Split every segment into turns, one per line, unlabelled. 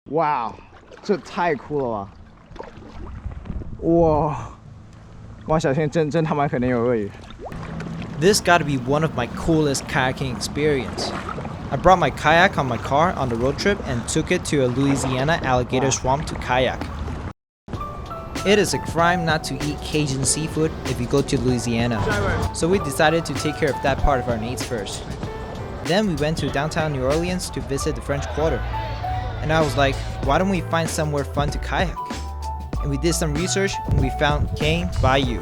哇，这太酷了吧！哇，哇，小心真他妈可能有鳄鱼。
This gotta be one of my coolest kayaking experience. I brought my kayak on my car on the road trip and took it to a Louisiana alligator swamp to kayak. It is a crime not to eat Cajun seafood if you go to Louisiana, so we decided to take care of that part of our needs first. Then we went to downtown New Orleans to visit the French Quarter. And I was like, why don't we find somewhere fun to kayak? And we did some research and we found Kayak Bayou.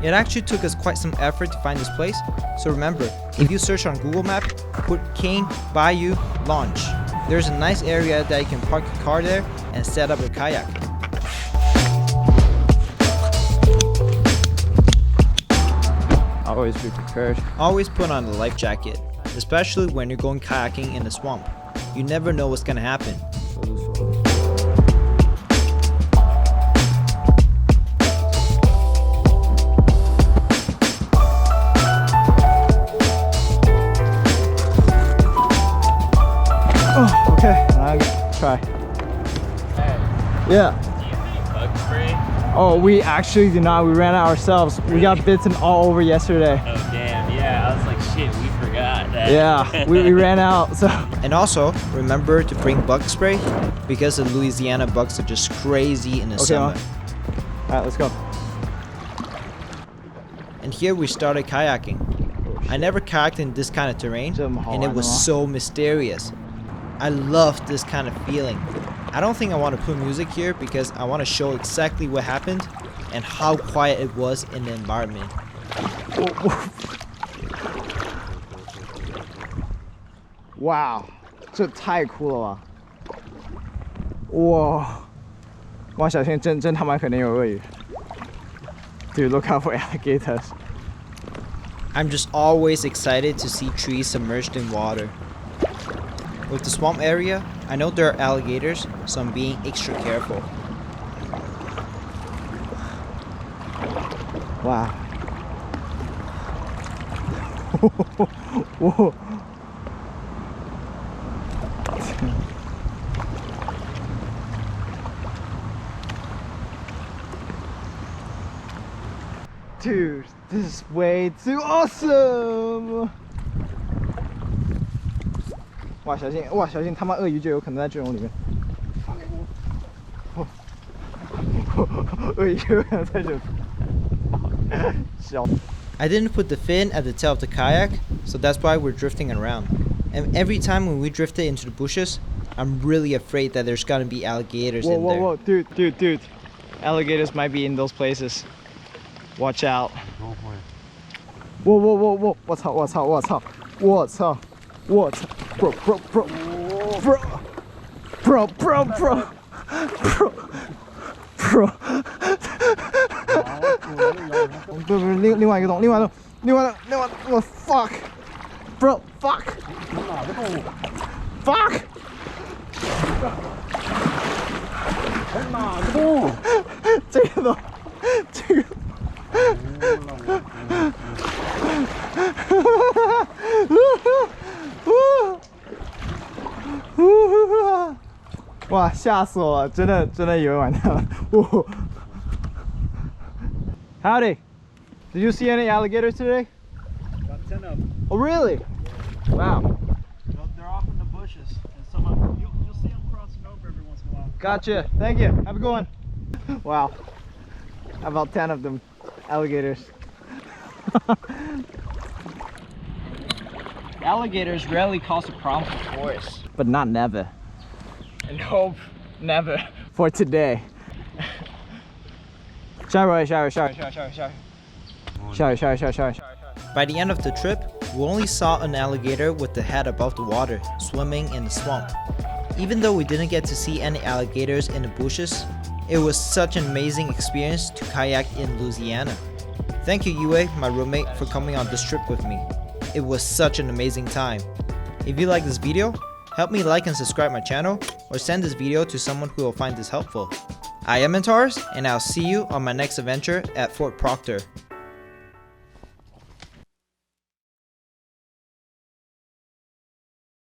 It actually took us quite some effort to find this place, so remember, if you search on Google Maps, put Kayak Bayou Launch. There's a nice area that you can park your car there and set up your kayak.
Always be prepared.
Always put on a life jacket, especially when you're going kayaking in the swamp. You never know what's gonna happen.
Oh, okay, I'll try.
Hey,
Yeah.
do you need bug spray?
Oh, we actually do not. We ran out ourselves. We got bitten all over yesterday.
Oh damn, yeah. I was like, shit, we forgot that.
Yeah, we ran out. So
And also, remember to bring bug spray because the Louisiana bugs are just crazy in the summer.
all right, let's go.
And here we started kayaking. I never kayaked in this kind of terrain, and it was so mysterious. I love this kind of feeling. I don't think I want to put music here because I want to show exactly what happened and how quiet it was in the environment.
Wow, 这太酷了吧！哇，哇，小心真他妈可能有鳄鱼。Dude, look out for alligators.
I'm just always excited to see trees submerged in water. With the swamp area, I know there are alligators, so I'm being extra careful.
Wow. Whoa. Dude, this is way too awesome! 哇，小心！哇，小心！他妈鳄鱼就有可能在这种里面。鳄鱼有可能在这里。小。
I didn't put the fin at the tail of the kayak, so that's why we're drifting around. And every time when we drifted into the bushes, I'm really afraid that there's gonna be alligators in there.
Whoa, dude. Alligators might be in those places. Watch out.
Go for it.
Whoa. 我操。Bro.不，另外一个洞，我 fuck. Bro, fuck. Fuck.
哪个洞？
这个洞。哇，吓死我了！真的以为完蛋了。Howdy, did you see any alligators today?
About 10 of them.
Oh, really? Wow.
They're off in the bushes, and you'll see them crossing over every once in a while.
Gotcha. Thank you. Have a good one. Wow. About 10 of them, alligators.
Alligators rarely cause a problem for tourists.
But not never. And hope never for today. 下雨。
By the end of the trip, we only saw an alligator with the head above the water, swimming in the swamp. Even though we didn't get to see any alligators in the bushes, it was such an amazing experience to kayak in Louisiana. Thank you, Yue, my roommate, for coming on this trip with me. It was such an amazing time. If you like this video, help me like and subscribe my channel, or send this video to someone who will find this helpful. I am Antares, and I'll see you on my next adventure at Fort Proctor.